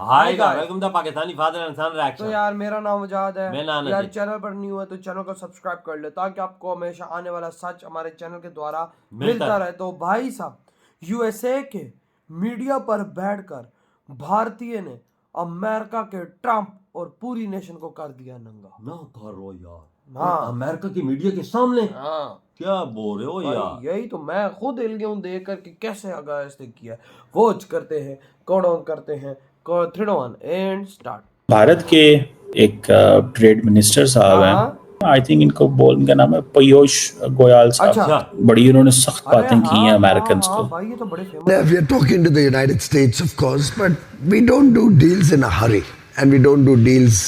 Hi guys, welcome to Pakistani father and son reaction. तो यार मेरा नाम आजाद है। मैं नाना यार जी। चैनल पर न्यू है तो चैनल को सब्सक्राइब कर ले ताकि आपको हमेशा आने वाला सच हमारे चैनल के द्वारा मिलता रहे। तो भाई साहब, यूएसए के मीडिया पर बैठकर भारतीय ने अमेरिका के ट्रम्प और पूरी नेशन को कर दिया नंगा। ना करो यार। हाँ, अमेरिका की मीडिया के सामने हाँ क्या बोल रहे हो यार? यही तो मैं खुद हिल गया हूँ देख कर कि कैसे आगाज से किया। वॉच करते हैं, काउंट डाउन करते हैं, 3 2 1 एंड स्टार्ट। भारत के एक ट्रेड मिनिस्टर साहब हैं, आई थिंक इनका नाम है पीयूष गोयल साहब। अच्छा। बड़ी इन्होंने सख्त बातें की हैं अमेरिकन को। भाई ये तो बड़े We are talking to the United States, of course, but we don't do deals in a hurry, and we don't do deals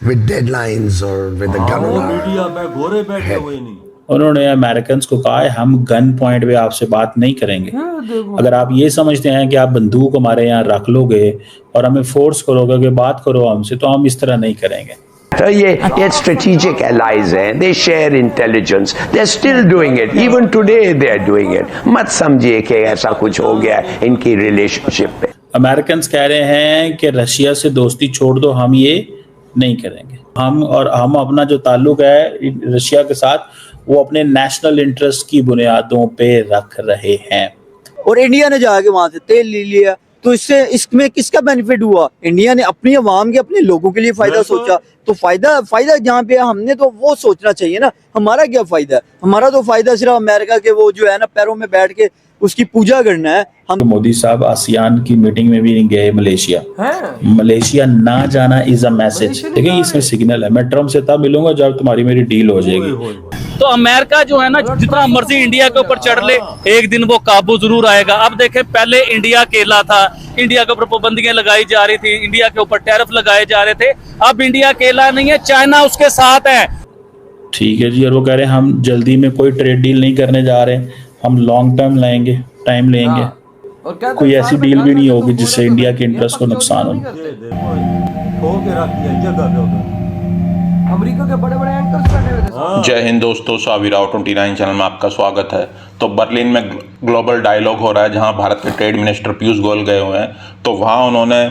with deadlines or with a gun वो on our मीडिया पे घोड़े बैठे हुए नहीं। उन्होंने American को कहा है हम गन पॉइंट पे आपसे बात नहीं करेंगे। अगर आप ये समझते हैं कि आप बंदूक हमारे यहाँ रख लोगे और हमें फोर्स करोगे कि बात करो हमसे, तो हम इस तरह नहीं करेंगे। So ये strategic allies हैं, they share intelligence, they're still doing it, even today they are doing it. मत समझिए कि ऐसा कुछ हो गया इनकी रिलेशनशिप पे। अमेरिकन कह रहे हैं कि रशिया से दोस्ती छोड़ दो, हम ये नहीं करेंगे। हम अपना जो ताल्लुक है रशिया के साथ वो अपने नेशनल इंटरेस्ट की बुनियादों पे रख रहे हैं। और इंडिया ने जाके वहां से तेल ले लिया, तो इसमें किसका बेनिफिट हुआ? इंडिया ने अपनी आवाम के, अपने लोगों के लिए फायदा सोचा, तो फायदा जहाँ पे हमने तो वो सोचना चाहिए ना। हमारा क्या फायदा है? हमारा तो फायदा सिर्फ अमेरिका के वो जो है ना पैरों में बैठ के उसकी पूजा करना है। हम मोदी साहब आसियान की मीटिंग में भी गए मलेशिया। मलेशिया ना जाना इज अ मैसेज। देखिए इसमें सिग्नल है, मैं ट्रम्प से तब मिलूंगा जब तुम्हारी मेरी डील हो जाएगी। तो अमेरिका जो है ना जितना मर्जी इंडिया के ऊपर चढ़ ले, एक दिन वो काबू जरूर आएगा। अब देखें, पहले इंडिया अकेला था, इंडिया के ऊपर पाबंदियां लगाई जा रही थी, इंडिया के ऊपर टैरिफ लगाए जा रहे थे। अब इंडिया अकेला नहीं है, चाइना उसके साथ है। ठीक है जी। और वो कह रहे हैं हम जल्दी में कोई ट्रेड डील नहीं करने जा रहे, हम लॉन्ग टर्म लेंगे, टाइम लेंगे। और क्या कोई ऐसी डील भी नहीं होगी जिससे इंडिया के इंटरेस्ट को नुकसान हो। अमेरिका के बड़े बड़े एंकर्स बैठे हुए थे। जय हिंद दोस्तों, साविराव 29 चैनल में आपका स्वागत है। तो बर्लिन में ग्लोबल डायलॉग हो रहा है जहां भारत के ट्रेड मिनिस्टर पीयूष गोयल गए हुए हैं। तो वहां उन्होंने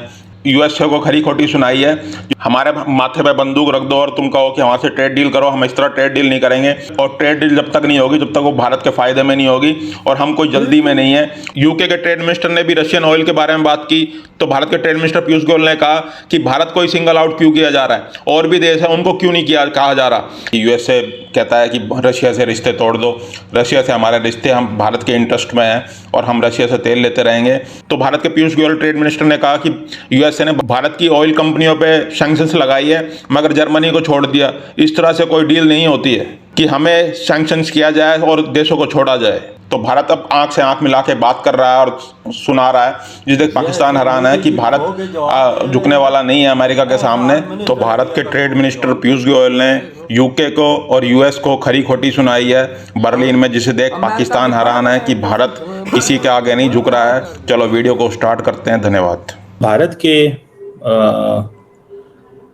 यूएसए को खरी खोटी सुनाई है। हमारे माथे पे बंदूक रख दो और तुम कहो कि हमारे से ट्रेड डील करो, हम इस तरह ट्रेड डील नहीं करेंगे। और ट्रेड डील जब तक नहीं होगी जब तक वो भारत के फायदे में नहीं होगी, और हम कोई जल्दी में नहीं है। यूके के ट्रेड मिनिस्टर ने भी रशियन ऑयल के बारे में बात की। तो भारत के ट्रेड मिनिस्टर पीयूष गोयल ने कहा कि भारत को ही सिंगल आउट क्यों किया जा रहा है, और भी देश है उनको क्यों नहीं कहा जा रहा। यूएसए कहता है कि रशिया से रिश्ते तोड़ दो, रशिया से हमारे रिश्ते हम भारत के इंटरेस्ट में हैं और हम रशिया से तेल लेते रहेंगे। तो भारत के पीयूष गोयल ट्रेड मिनिस्टर ने कहा कि यूएसए ने भारत की ऑयल कंपनियों पे सैंक्शंस लगाई है मगर जर्मनी को छोड़ दिया। इस तरह से कोई डील नहीं होती है कि हमें सैंक्शंस किया जाए और देशों को छोड़ा जाए। तो भारत अब आंख से आंख मिला के बात कर रहा है और सुना रहा है, जिससे पाकिस्तान हैरान है कि भारत झुकने वाला नहीं है अमेरिका के सामने। तो भारत के ट्रेड मिनिस्टर पीयूष गोयल ने यूके को और यूएस को खरी खोटी सुनाई है बर्लिन में, जिसे देख पाकिस्तान हैरान है कि भारत किसी के आगे नहीं झुक रहा है। चलो वीडियो को स्टार्ट करते हैं। धन्यवाद। भारत के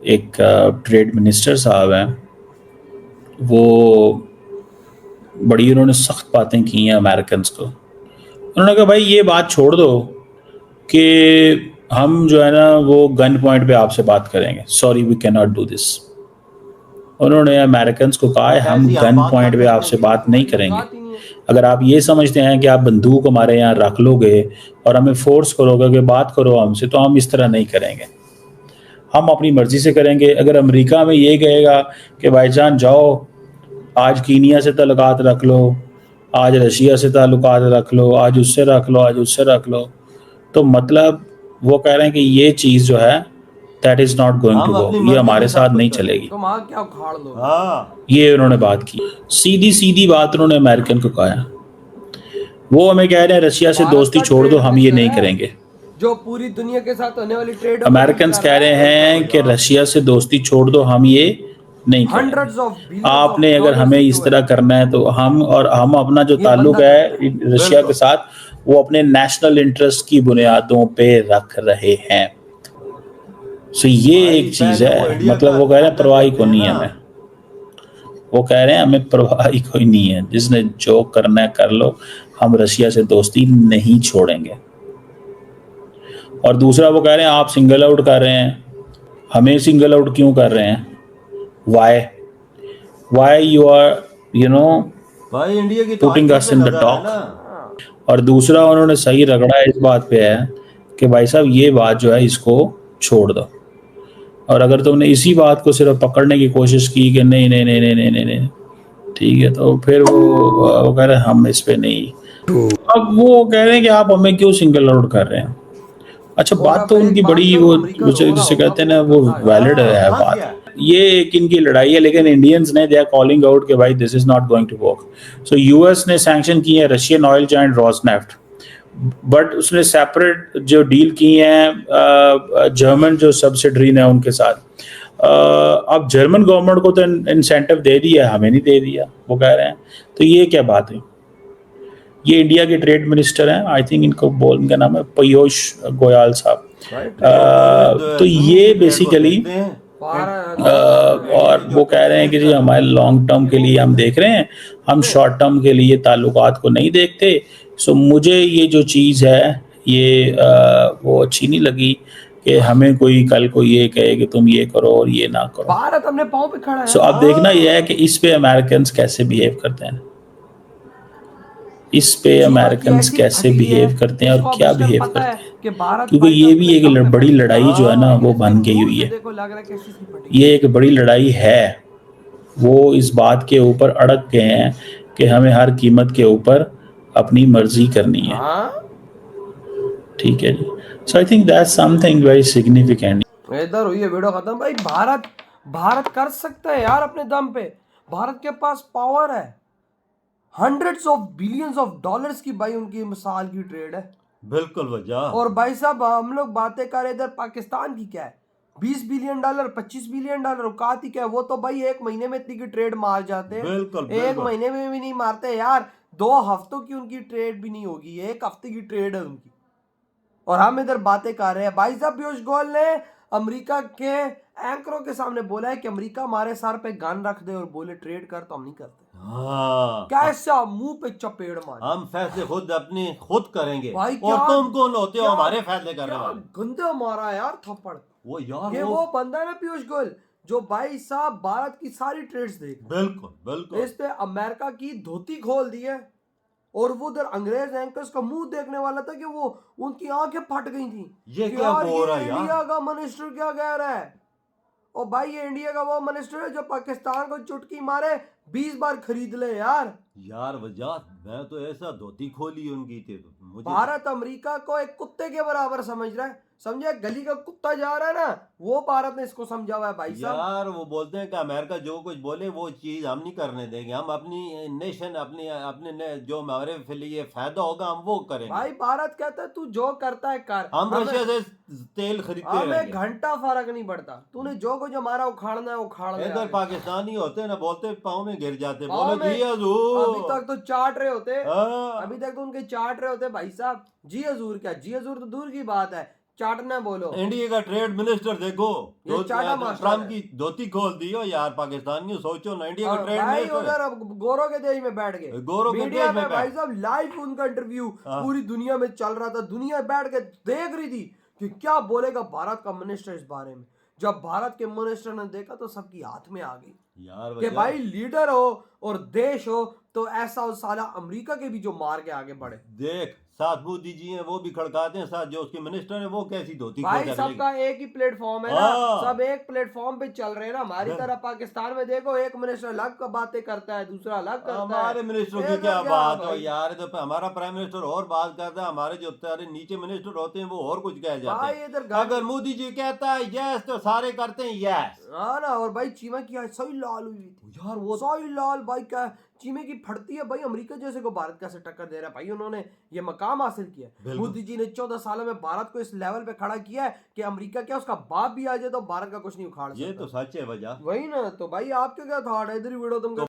एक ट्रेड मिनिस्टर साहब हैं, वो बड़ी उन्होंने सख्त बातें की हैं अमेरिकन को। उन्होंने कहा भाई ये बात छोड़ दो कि हम जो है ना वो गन पॉइंट पे आपसे बात करेंगे, sorry we can not do this. उन्होंने अमेरिकन को कहा है हम गन पॉइंट पे आपसे बात नहीं करेंगे। अगर आप ये समझते हैं कि आप बंदूक हमारे यहाँ रख लोगे और हमें फोर्स करोगे कि बात करो हमसे, तो हम इस तरह नहीं करेंगे, हम अपनी मर्जी से करेंगे। अगर अमेरिका में ये कहेगा कि भाईजान जाओ आज कीनिया से ताल्लुकात रख लो, आज रशिया से ताल्लुकात रख लो, आज उससे रख लो, आज उससे रख लो, तो मतलब वो कह रहे हैं कि ये चीज़ जो है that is not going to go, ये हमारे साथ नहीं चलेगी। क्या उखाड़ लो। ये उन्होंने बात की, सीधी सीधी बात उन्होंने अमेरिकन को कहा। वो हमें कह रहे हैं रशिया से दोस्ती छोड़ दो, हम ये नहीं करेंगे। जो पूरी दुनिया के साथ होने वाली ट्रेड, अमेरिकन कह रहे हैं कि रशिया से दोस्ती छोड़ दो, हम ये नहीं करेंगे। आपने अगर हमें इस तरह करना है तो हम अपना जो ताल्लुक है रशिया के साथ वो अपने नेशनल इंटरेस्ट की बुनियादों पे रख रहे हैं। सो ये एक चीज है, मतलब वो कह रहे हैं परवाही को नहीं है हमें, वो कह रहे हैं हमें परवाही कोई नहीं है, जिसने जो करना है कर लो, हम रशिया से दोस्ती नहीं छोड़ेंगे। और दूसरा वो कह रहे हैं आप सिंगल आउट कर रहे हैं, हमें सिंगल आउट क्यों कर रहे हैं? वाई यू आर भाई इंडिया की तो पुटिंग हर अस चीज इन में द नजर है टॉक। ना। और दूसरा उन्होंने सही रगड़ा इस बात पे है कि भाई साहब ये बात जो है इसको छोड़ दो, और अगर तुमने इसी बात को सिर्फ पकड़ने की कोशिश की कि नहीं नहीं नहीं नहीं नहीं नहीं नहीं ठीक है, तो फिर वो कह रहे हैं हम इस पे नहीं। अब वो कह रहे हैं कि आप हमें क्यों सिंगल आउट कर रहे हैं। अच्छा, बात तो उनकी बड़ी वो जिसे कहते हैं ना वो वैलिड है बात, ये एक इनकी लड़ाई है, लेकिन इंडियंस ने दे आर कॉलिंग आउट कि भाई this is not going to work. So US ने सैंक्शन किए हैं Russian oil giant Rosneft, but उसने सेपरेट जो डील की है जर्मन जो सब्सिडरी ने उनके साथ। अब जर्मन गवर्नमेंट को तो इंसेंटिव दे दिया, हमें नहीं दे दिया, वो कह रहे हैं। तो ये क्या बात है? ये इंडिया के ट्रेड मिनिस्टर हैं, आई थिंक इनका नाम है पीयूष गोयल साहब। तो ये बेसिकली और वो कह रहे हैं कि जी हमारे लॉन्ग टर्म के लिए हम देख रहे हैं, हम शॉर्ट टर्म के लिए ताल्लुकात को नहीं देखते। सो मुझे ये जो चीज़ है ये वो अच्छी नहीं लगी कि हमें कोई कल को ये कहे कि तुम ये करो और ये ना करो। भारत अपने पाँव पे खड़ा है। सो अब देखना ये है कि इस पे अमेरिकन कैसे बिहेव करते हैं, इस पे अमेरिकन कैसे बिहेव करते हैं और क्या बिहेव करते हैं, क्योंकि ये भी एक बड़ी लड़ाई जो है ना वो बन गई हुई है। ये एक बड़ी लड़ाई है, वो इस बात के ऊपर अड़क गए हैं कि हमें हर कीमत के ऊपर अपनी मर्जी करनी है। ठीक है जी। So I think that's something very significant. इधर हुई है वीडियो खत्म। भाई भारत कर सकता है यार अपने दम पे, भारत के पास पावर है, hundreds of billions of dollars की भाई उनकी साल की ट्रेड है। बिल्कुल वजह। और भाई साहब हम लोग बातें कर रहे, इधर पाकिस्तान की क्या है, 20 बिलियन डॉलर 25 बिलियन डॉलर औकात ही क्या है। वो तो भाई एक महीने में इतनी की ट्रेड मार जाते हैं। बिल्कुल, एक महीने में भी नहीं मारते यार, 2 हफ्तों की उनकी ट्रेड भी नहीं होगी, 1 हफ्ते की ट्रेड है उनकी। और हम इधर बातें कर रहे हैं। भाई साहब पीयूष गोयल ने अमेरिका के एंकरों के सामने बोला है कि अमेरिका हमारे सर पे गन रख दे और बोले ट्रेड कर, तो हम नहीं करते। हाँ, कैसा मुंह पे चपेड़ मार, हम फैसले खुद करेंगे भाई और तुम कौन होते हो हमारे फैसले करने वाले? गंदा मारा यार थप्पड़। वो यार ये वो बंदा है ना पीयूष गोयल जो भाई साहब भारत की सारी ट्रेड्स देख, बिल्कुल बिल्कुल इस पे अमेरिका की धोती खोल दी है। और वो उधर अंग्रेज एंकर्स का मुंह देखने वाला था कि वो उनकी आंखें फट गई थी। ये क्या हो रहा है यार? इंडिया का मिनिस्टर क्या कह रहा है? और भाई ये इंडिया का वो मिनिस्टर है जो पाकिस्तान को चुटकी मारे 20 बार खरीद ले यार वजह मैं तो ऐसा धोती खोली उनकी थी तो मुझे भारत अमेरिका को एक कुत्ते के बराबर समझ रहा है, समझे? गली का कुत्ता जा रहा है ना, वो भारत ने इसको समझा हुआ है भाई साहब। यार वो बोलते हैं कि अमेरिका जो कुछ बोले वो चीज हम नहीं करने देंगे, हम अपनी नेशन अपने जो हमारे लिए फायदा होगा हम वो करेंगे। भाई भारत कहता है तू जो करता है कर, हम रशिया से तेल खरीदते हमें रहेंगे, घंटा फर्क नहीं पड़ता, तूने जो कुछ हमारा उखाड़ना है उखाड़ ले। इधर पाकिस्तानी होते ना बोलते पाँव में गिर जाते, पाँव बोले में- जी हजूर। अभी तक तो चाट रहे होते, हाँ। अभी तक तो उनके चाट रहे होते भाई साहब। जी हजूर क्या, जी हजूर तो दूर की बात है, चाटना बोलो। इंडिया का ट्रेड मिनिस्टर देखो, ये चाटा मास्टर ट्रम्प है। की धोती खोल दी हो यार पाकिस्तानियों, सोचो ना इंडिया का और ट्रेड भाई मिनिस्टर उधर अब गोरों के देश में बैठ गए, गोरों के मीडिया देश में में भाई बैठ। साहब लाइव उनका इंटरव्यू हाँ। पूरी दुनिया में चल रहा था, दुनिया बैठ के देख रही थी कि क्या बोलेगा भारत का मिनिस्टर इस बारे में। जब भारत के मिनिस्टर ने देखा तो सबकी हाथ में आ गई यार कि वजह- भाई लीडर हो और देश हो तो ऐसा हो, साला अमेरिका के भी जो मार के आगे बढ़े। देख साथ मोदी जी हैं वो भी खड़काते हैं, साथ जो उसके मिनिस्टर है वो कैसी धोती खोल भाई के सबका एक ही प्लेटफॉर्म है ना, हाँ। सब एक प्लेटफॉर्म पे चल रहे हैं ना। हमारी तरह पाकिस्तान में देखो एक मिनिस्टर अलग का बातें करता है, दूसरा अलग करता है। हमारे मिनिस्टरों की इधर क्या क्या बात हो भाई? यार, तो हमारा प्राइम मिनिस्टर और बात करता है, हमारे जो सारे नीचे मिनिस्टर होते हैं वो और कुछ कह जाते भाई हैं। इधर अगर मोदी जी कहता है यस तो सारे करते हैं यस। हाँ ना। और भाई चीमा की आज सही लाल हुई थी यार, वो सही लाल भाई क्या चीमे की फटती है भाई। अमेरिका जैसे को भारत कैसे टक्कर दे रहा है भाई, उन्होंने ये मकाम हासिल किया। मोदी जी ने 14 सालों में भारत को इस लेवल पे खड़ा किया है कि अमेरिका क्या उसका बाप भी आ जाए तो भारत का कुछ नहीं उखाड़ सकता। ये तो सच है वजह। वही ना। तो भाई आपके क्या थॉट है, इधर ही वीडियो तुम